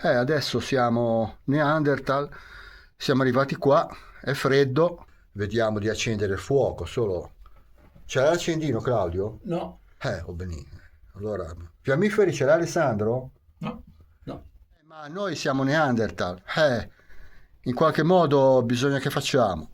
Adesso siamo Neanderthal, siamo arrivati qua, è freddo, vediamo di accendere il fuoco, solo... Ce l'ha l'accendino, Claudio? No, Oh, benissimo. Allora, fiammiferi ce l'ha Alessandro? no, no. Ma noi siamo Neanderthal, in qualche modo bisogna che facciamo.